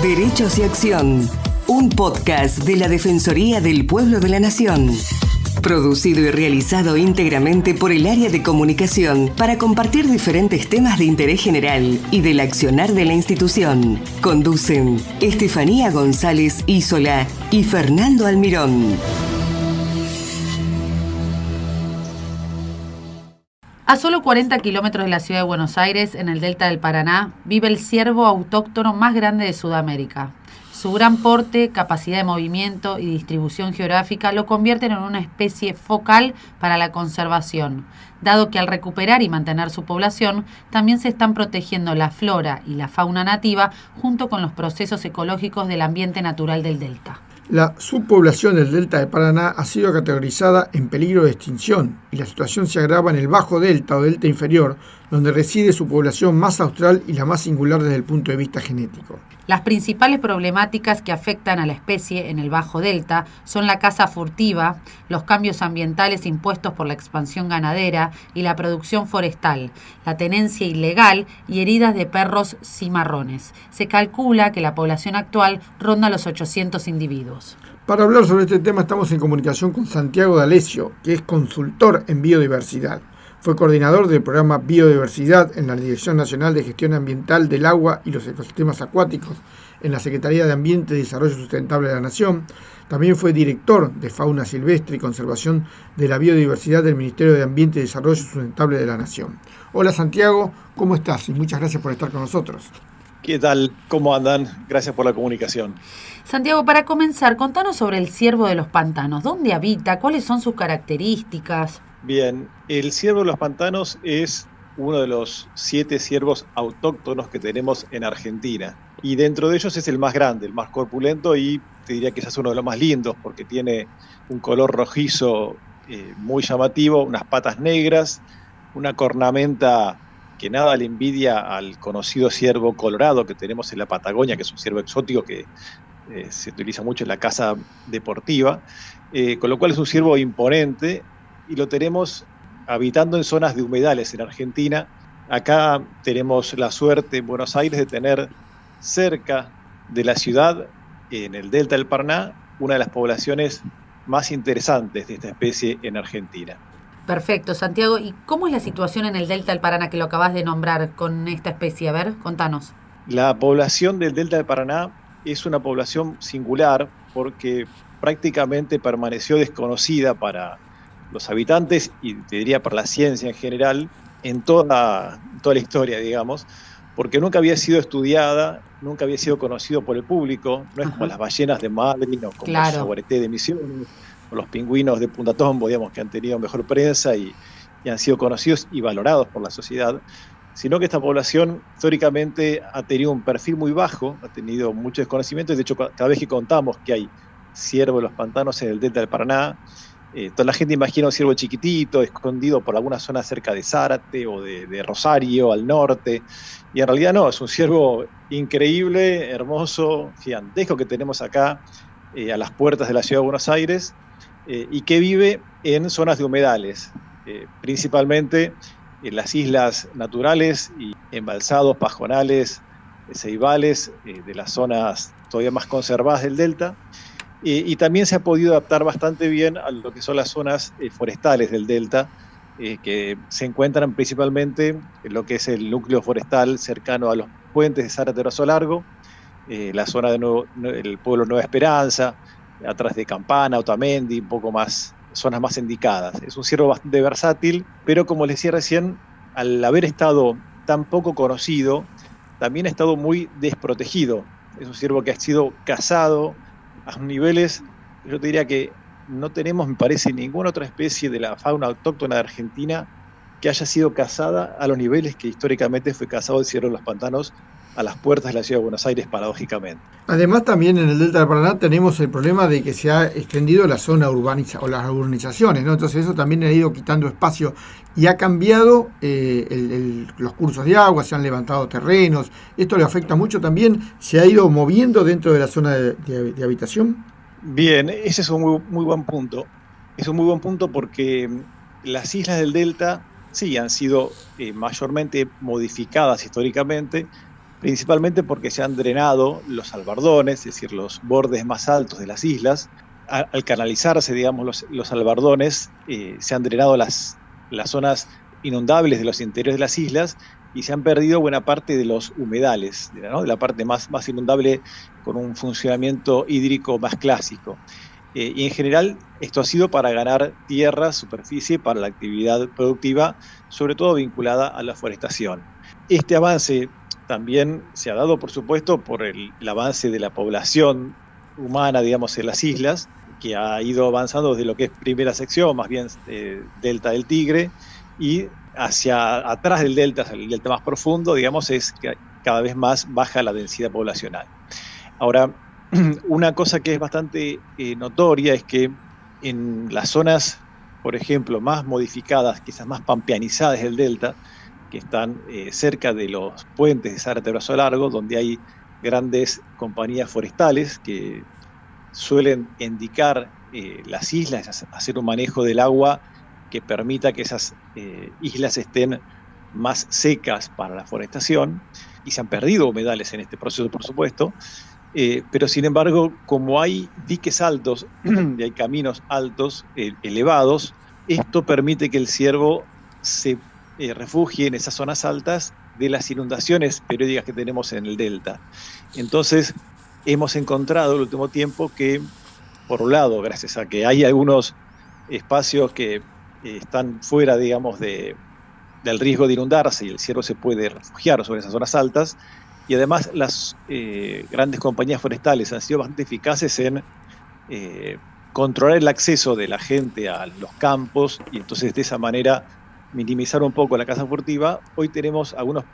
Derechos y Acción, un podcast de la Defensoría del Pueblo de la Nación. Producido y realizado íntegramente por el área de comunicación para compartir diferentes temas de interés general y del accionar de la institución. Conducen Estefanía González Isola y Fernando Almirón. A solo 40 kilómetros de la ciudad de Buenos Aires, en el delta del Paraná, vive el ciervo autóctono más grande de Sudamérica. Su gran porte, capacidad de movimiento y distribución geográfica lo convierten en una especie focal para la conservación, dado que al recuperar y mantener su población, también se están protegiendo la flora y la fauna nativa junto con los procesos ecológicos del ambiente natural del delta. La subpoblación del delta del Paraná ha sido categorizada en peligro de extinción y la situación se agrava en el bajo delta o delta inferior, donde reside su población más austral y la más singular desde el punto de vista genético. Las principales problemáticas que afectan a la especie en el bajo delta son la caza furtiva, los cambios ambientales impuestos por la expansión ganadera y la producción forestal, la tenencia ilegal y heridas de perros cimarrones. Se calcula que la población actual ronda los 800 individuos. Para hablar sobre este tema estamos en comunicación con Santiago D'Alessio, que es consultor en biodiversidad. Fue coordinador del programa Biodiversidad en la Dirección Nacional de Gestión Ambiental del Agua y los Ecosistemas Acuáticos en la Secretaría de Ambiente y Desarrollo Sustentable de la Nación. También fue director de Fauna Silvestre y Conservación de la Biodiversidad del Ministerio de Ambiente y Desarrollo Sustentable de la Nación. Hola Santiago, ¿cómo estás? Y muchas gracias por estar con nosotros. ¿Qué tal? ¿Cómo andan? Gracias por la comunicación. Santiago, para comenzar, contanos sobre el ciervo de los pantanos. ¿Dónde habita? ¿Cuáles son sus características? Bien, el ciervo de los pantanos es uno de los 7 ciervos autóctonos que tenemos en Argentina. Y dentro de ellos es el más grande, el más corpulento y te diría que es uno de los más lindos porque tiene un color rojizo muy llamativo, unas patas negras, una cornamenta que nada le envidia al conocido ciervo colorado que tenemos en la Patagonia, que es un ciervo exótico que se utiliza mucho en la caza deportiva, con lo cual es un ciervo imponente y lo tenemos habitando en zonas de humedales en Argentina. Acá tenemos la suerte en Buenos Aires de tener cerca de la ciudad, en el delta del Paraná, una de las poblaciones más interesantes de esta especie en Argentina. Perfecto, Santiago. ¿Y cómo es la situación en el delta del Paraná que lo acabas de nombrar con esta especie? A ver, contanos. La población del delta del Paraná es una población singular porque prácticamente permaneció desconocida para los habitantes y te diría para la ciencia en general en toda la historia, digamos, porque nunca había sido estudiada, nunca había sido conocido por el público, no es como las ballenas de Madrid o como los jaguaretés de Misiones o los pingüinos de Punta Tombo, digamos, que han tenido mejor prensa y han sido conocidos y valorados por la sociedad, sino que esta población históricamente ha tenido un perfil muy bajo, ha tenido mucho desconocimiento, y de hecho cada vez que contamos que hay ciervo de los pantanos en el delta del Paraná, toda la gente imagina un ciervo chiquitito, escondido por alguna zona cerca de Zárate o de Rosario, al norte, y en realidad no, es un ciervo increíble, hermoso, gigantesco que tenemos acá a las puertas de la ciudad de Buenos Aires, y que vive en zonas de humedales, principalmente en las islas naturales y embalsados, pajonales, ceibales, de las zonas todavía más conservadas del delta. Y también se ha podido adaptar bastante bien a lo que son las zonas forestales del delta, que se encuentran principalmente en lo que es el núcleo forestal cercano a los puentes de Zárate y Brazo Largo, la zona del pueblo Nueva Esperanza, atrás de Campana, Otamendi, un poco más, zonas más indicadas. Es un ciervo bastante versátil, pero como les decía recién, al haber estado tan poco conocido, también ha estado muy desprotegido. Es un ciervo que ha sido cazado a niveles, yo te diría que no tenemos, me parece, ninguna otra especie de la fauna autóctona de Argentina que haya sido cazada a los niveles que históricamente fue cazado el ciervo de los pantanos a las puertas de la ciudad de Buenos Aires, paradójicamente. Además, también en el delta del Paraná tenemos el problema de que se ha extendido la zona o las urbanizaciones, ¿no? Entonces eso también ha ido quitando espacio y ha cambiado los cursos de agua, se han levantado terrenos. Esto le afecta mucho también. ¿Se ha ido moviendo dentro de la zona de habitación? Bien, ese es un muy buen punto. Es un muy buen punto porque las islas del delta sí han sido mayormente modificadas históricamente, principalmente porque se han drenado los albardones, es decir, los bordes más altos de las islas. Al canalizarse, digamos, los albardones, se han drenado las zonas inundables de los interiores de las islas y se han perdido buena parte de los humedales, ¿no? De la parte más inundable, con un funcionamiento hídrico más clásico. Y en general esto ha sido para ganar tierra, superficie, para la actividad productiva, sobre todo vinculada a la forestación. Este avance también se ha dado, por supuesto, por el avance de la población humana, digamos, en las islas, que ha ido avanzando desde lo que es primera sección, más bien delta del Tigre, y hacia atrás del delta, hacia el delta más profundo, digamos, es que cada vez más baja la densidad poblacional. Ahora, una cosa que es bastante notoria es que en las zonas, por ejemplo, más modificadas, quizás más pampeanizadas del delta, que están cerca de los puentes de Zárate Brazo Largo, donde hay grandes compañías forestales que suelen indicar las islas, hacer un manejo del agua que permita que esas islas estén más secas para la forestación, y se han perdido humedales en este proceso, por supuesto, pero sin embargo, como hay diques altos y hay caminos altos, elevados, esto permite que el ciervo se refugie en esas zonas altas de las inundaciones periódicas que tenemos en el delta. Entonces, hemos encontrado en el último tiempo que, por un lado, gracias a que hay algunos espacios que están fuera, digamos, del riesgo de inundarse, y el ciervo se puede refugiar sobre esas zonas altas, y además las grandes compañías forestales han sido bastante eficaces en controlar el acceso de la gente a los campos, y entonces de esa manera minimizar un poco la caza furtiva. Hoy tenemos algunos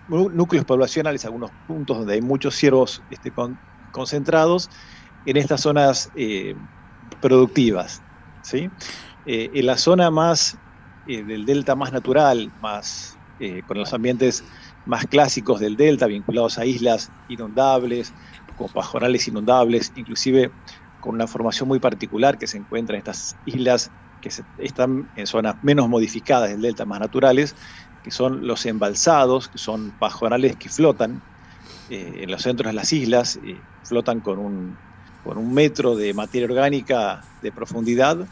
núcleos poblacionales, algunos puntos donde hay muchos ciervos concentrados en estas zonas productivas, ¿sí? En la zona más del delta más natural, más con los ambientes más clásicos del delta, vinculados a islas inundables, con pajonales inundables, inclusive con una formación muy particular que se encuentra en estas islas que están en zonas menos modificadas del delta, más naturales, que son los embalsados, que son pajonales que flotan en los centros de las islas, flotan con un metro de materia orgánica de profundidad,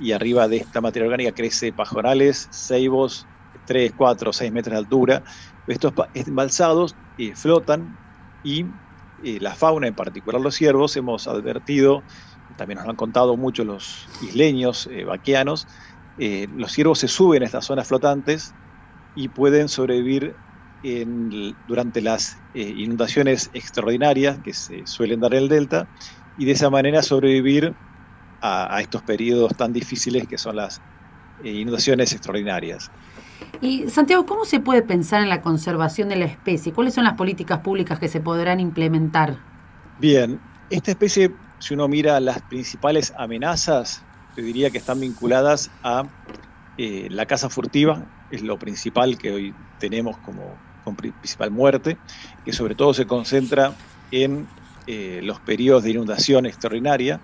y arriba de esta materia orgánica crece pajonales, ceibos, 3, 4, 6 metros de altura. Estos embalsados flotan, y la fauna, en particular los ciervos, hemos advertido, también nos lo han contado mucho los isleños, vaqueanos, los ciervos se suben a estas zonas flotantes y pueden sobrevivir durante las inundaciones extraordinarias que se suelen dar en el delta, y de esa manera sobrevivir a estos periodos tan difíciles que son las inundaciones extraordinarias. Y Santiago, ¿cómo se puede pensar en la conservación de la especie? ¿Cuáles son las políticas públicas que se podrán implementar? Bien, esta especie, si uno mira las principales amenazas, te diría que están vinculadas a la caza furtiva, es lo principal que hoy tenemos como principal muerte, que sobre todo se concentra en los periodos de inundación extraordinaria,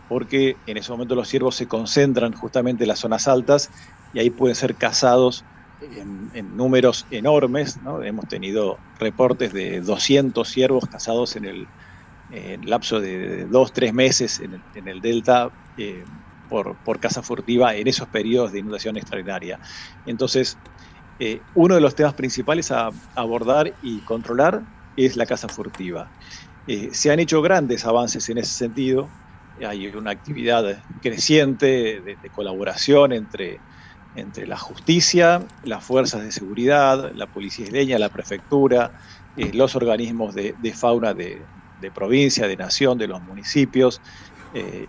porque en ese momento los ciervos se concentran justamente en las zonas altas y ahí pueden ser cazados en números enormes, ¿no? Hemos tenido reportes de 200 ciervos cazados en el lapso de 2-3 meses en el delta por caza furtiva en esos periodos de inundación extraordinaria. Entonces, uno de los temas principales a abordar y controlar es la caza furtiva. Se han hecho grandes avances en ese sentido. Hay una actividad creciente de colaboración entre la justicia, las fuerzas de seguridad, la policía isleña, la prefectura, los organismos de fauna de provincia, de nación, de los municipios,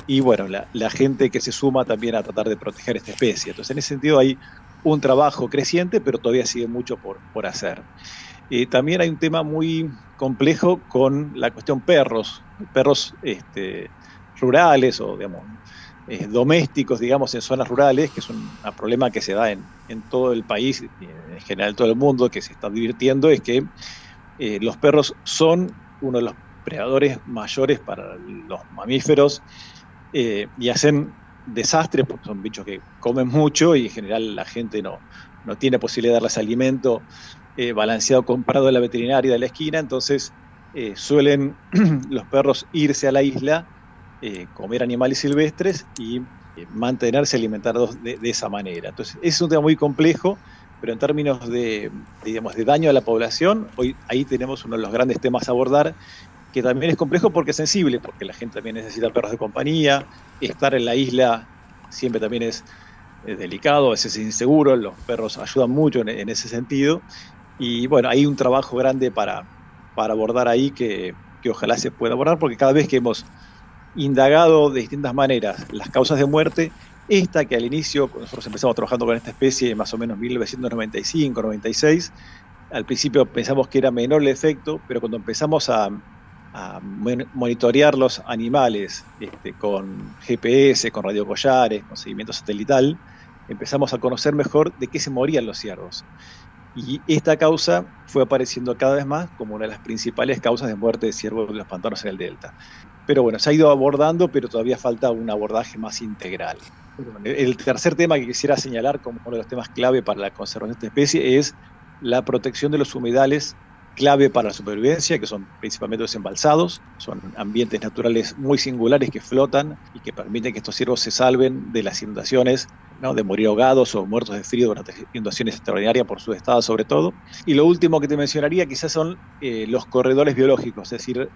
y bueno, la gente que se suma también a tratar de proteger esta especie. Entonces, en ese sentido hay un trabajo creciente, pero todavía sigue mucho por hacer. También hay un tema muy complejo con la cuestión perros rurales o, digamos, domésticos, digamos, en zonas rurales, que es un problema que se da en todo el país, en general en todo el mundo, que se está divirtiendo, es que los perros son uno de los predadores mayores para los mamíferos y hacen desastres porque son bichos que comen mucho y en general la gente no tiene posibilidad de darles alimento balanceado con prado de la veterinaria de la esquina, entonces suelen los perros irse a la isla, comer animales silvestres y mantenerse alimentados de esa manera. Entonces, es un tema muy complejo, pero en términos digamos, de daño a la población, hoy ahí tenemos uno de los grandes temas a abordar, que también es complejo porque es sensible, porque la gente también necesita perros de compañía, estar en la isla siempre también es delicado, a veces es inseguro, los perros ayudan mucho en ese sentido, y bueno, hay un trabajo grande para abordar ahí que ojalá se pueda abordar, porque cada vez que hemos indagado de distintas maneras las causas de muerte, esta que al inicio, nosotros empezamos trabajando con esta especie más o menos 1995, 96, al principio pensamos que era menor el efecto, pero cuando empezamos a monitorear los animales con GPS, con radiocollares, con seguimiento satelital, empezamos a conocer mejor de qué se morían los ciervos. Y esta causa fue apareciendo cada vez más como una de las principales causas de muerte de ciervos de los pantanos en el delta. Pero bueno, se ha ido abordando, pero todavía falta un abordaje más integral. El tercer tema que quisiera señalar como uno de los temas clave para la conservación de esta especie es la protección de los humedales, clave para la supervivencia, que son principalmente los embalsados, son ambientes naturales muy singulares que flotan y que permiten que estos ciervos se salven de las inundaciones, ¿no? De morir ahogados o muertos de frío durante inundaciones extraordinarias por su estado sobre todo. Y lo último que te mencionaría quizás son los corredores biológicos, es decir,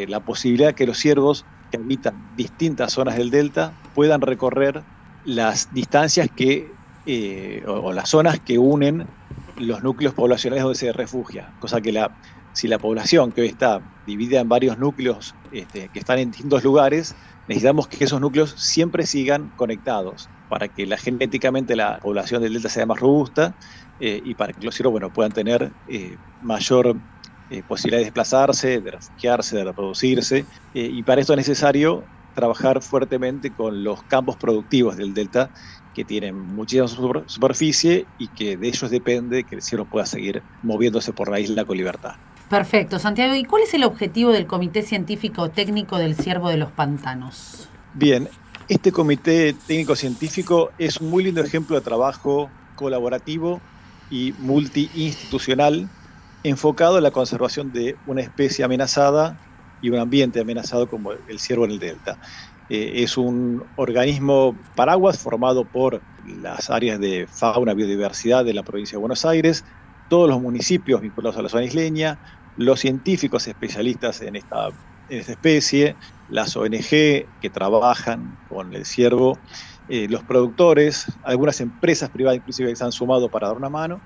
la posibilidad que los ciervos que habitan distintas zonas del delta puedan recorrer las distancias o las zonas que unen los núcleos poblacionales donde se refugia, cosa que si la población que hoy está dividida en varios núcleos que están en distintos lugares, necesitamos que esos núcleos siempre sigan conectados para que genéticamente la población del delta sea más robusta y para que los ciervos puedan tener mayor posibilidad de desplazarse, de refugiarse, de reproducirse, y para esto es necesario trabajar fuertemente con los campos productivos del delta, que tienen muchísima superficie y que de ellos depende que el ciervo pueda seguir moviéndose por la isla con libertad. Perfecto, Santiago. ¿Y cuál es el objetivo del Comité Científico Técnico del Ciervo de los Pantanos? Bien, este Comité Técnico Científico es un muy lindo ejemplo de trabajo colaborativo y multiinstitucional enfocado en la conservación de una especie amenazada y un ambiente amenazado como el ciervo en el delta. Es un organismo paraguas formado por las áreas de fauna y biodiversidad de la provincia de Buenos Aires, todos los municipios vinculados a la zona isleña, los científicos especialistas en esta especie, las ONG que trabajan con el ciervo, los productores, algunas empresas privadas inclusive que se han sumado para dar una mano.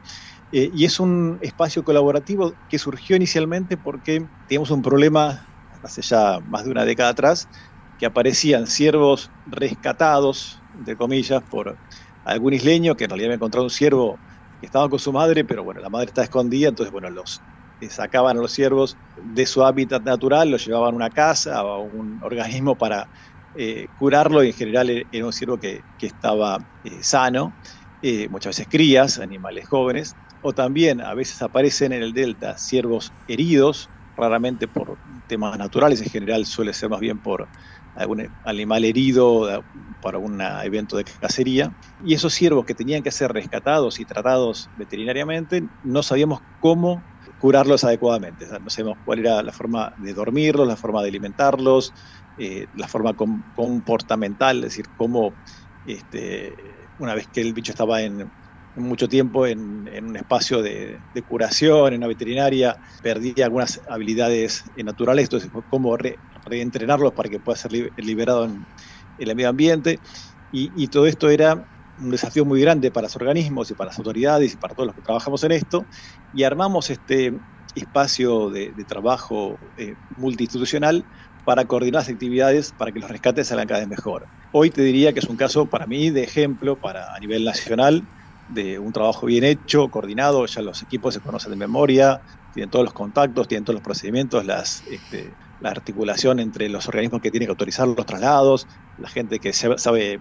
Y es un espacio colaborativo que surgió inicialmente porque teníamos un problema hace ya más de una década atrás, que aparecían ciervos rescatados, entre comillas, por algún isleño que en realidad había encontrado un ciervo que estaba con su madre, pero la madre está escondida, entonces los sacaban a los ciervos de su hábitat natural, los llevaban a una casa, a un organismo para curarlo, y en general era un ciervo que estaba sano, muchas veces crías, animales jóvenes, o también a veces aparecen en el delta ciervos heridos, raramente por temas naturales, en general suele ser más bien por algún animal herido para un evento de cacería, y esos ciervos que tenían que ser rescatados y tratados veterinariamente, no sabíamos cómo curarlos adecuadamente, o sea, no sabíamos cuál era la forma de dormirlos, la forma de alimentarlos, la forma comportamental, es decir, cómo una vez que el bicho estaba mucho tiempo en un espacio de curación, en una veterinaria, perdía algunas habilidades naturales, entonces cómo reentrenarlos para que pueda ser liberado en el medio ambiente, y todo esto era un desafío muy grande para los organismos y para las autoridades y para todos los que trabajamos en esto, y armamos este espacio de trabajo multiinstitucional para coordinar las actividades para que los rescates salgan cada vez mejor. Hoy te diría que es un caso para mí de ejemplo a nivel nacional de un trabajo bien hecho, coordinado, ya los equipos se conocen de memoria, tienen todos los contactos, tienen todos los procedimientos, la articulación entre los organismos que tienen que autorizar los traslados, la gente que sabe,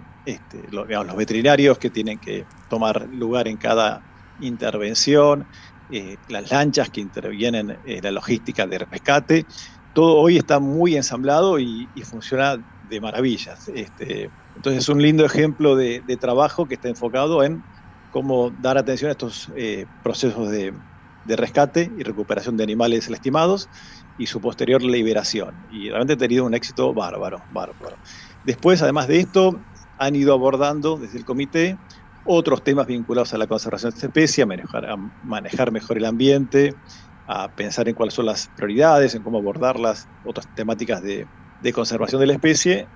los veterinarios que tienen que tomar lugar en cada intervención, las lanchas que intervienen en la logística de rescate. Todo hoy está muy ensamblado y funciona de maravillas. Entonces es un lindo ejemplo de trabajo que está enfocado en cómo dar atención a estos procesos de de rescate y recuperación de animales lastimados y su posterior liberación. Y realmente ha tenido un éxito bárbaro. Después, además de esto, han ido abordando desde el comité otros temas vinculados a la conservación de esta especie, a manejar mejor el ambiente, a pensar en cuáles son las prioridades, en cómo abordarlas, otras temáticas de conservación de la especie,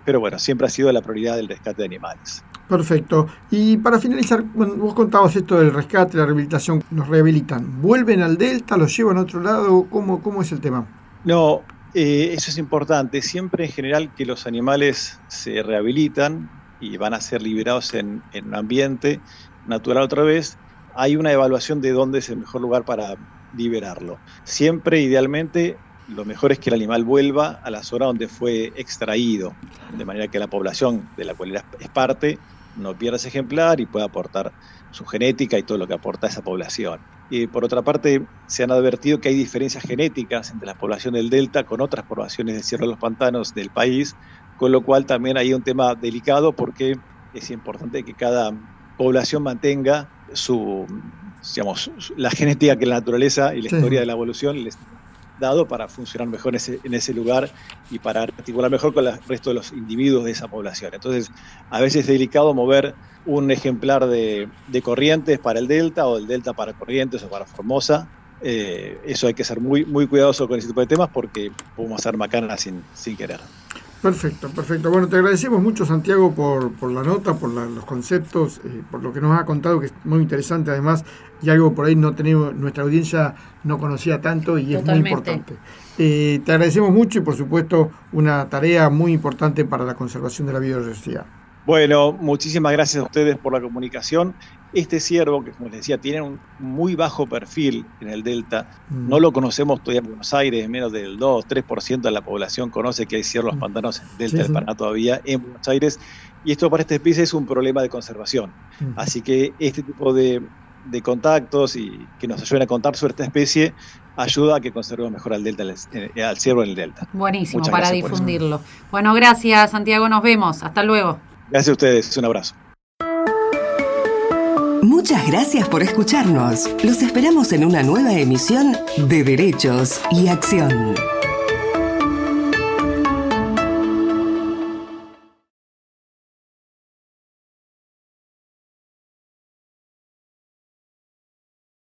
pero bueno, siempre ha sido la prioridad del rescate de animales. Perfecto. Y para finalizar, bueno, vos contabas esto del rescate, la rehabilitación. ¿Los rehabilitan? ¿Vuelven al delta? ¿Los llevan a otro lado? ¿Cómo es el tema? No, eso es importante. Siempre en general que los animales se rehabilitan y van a ser liberados en un ambiente natural otra vez, hay una evaluación de dónde es el mejor lugar para liberarlo. Siempre, idealmente, lo mejor es que el animal vuelva a la zona donde fue extraído, de manera que la población de la cual es parte no pierda ese ejemplar y pueda aportar su genética y todo lo que aporta esa población. Y por otra parte, se han advertido que hay diferencias genéticas entre la población del delta con otras poblaciones de Sierra de los Pantanos del país, con lo cual también hay un tema delicado porque es importante que cada población mantenga la genética que la naturaleza y la historia de la evolución les dado para funcionar mejor en ese lugar y para articular mejor con el resto de los individuos de esa población. Entonces, a veces es delicado mover un ejemplar de Corrientes para el delta o del delta para Corrientes o para Formosa. Eso hay que ser muy, muy cuidadoso con ese tipo de temas porque podemos hacer macanas sin querer. Perfecto. Bueno, te agradecemos mucho, Santiago, por la nota, por los conceptos, por lo que nos ha contado, que es muy interesante además, y algo por ahí nuestra audiencia no conocía tanto y es muy importante. Te agradecemos mucho y, por supuesto, una tarea muy importante para la conservación de la biodiversidad. Bueno, muchísimas gracias a ustedes por la comunicación. Este ciervo, que como les decía, tiene un muy bajo perfil en el delta, no lo conocemos todavía en Buenos Aires, menos del 2-3% de la población conoce que hay ciervos pantanos en el delta del Paraná todavía en Buenos Aires, y esto para esta especie es un problema de conservación. Así que este tipo de contactos y que nos ayuden a contar sobre esta especie ayuda a que conservemos mejor al ciervo en el delta. Buenísimo, para difundirlo. Bueno, gracias, Santiago, nos vemos. Hasta luego. Gracias a ustedes, un abrazo. Muchas gracias por escucharnos. Los esperamos en una nueva emisión de Derechos y Acción.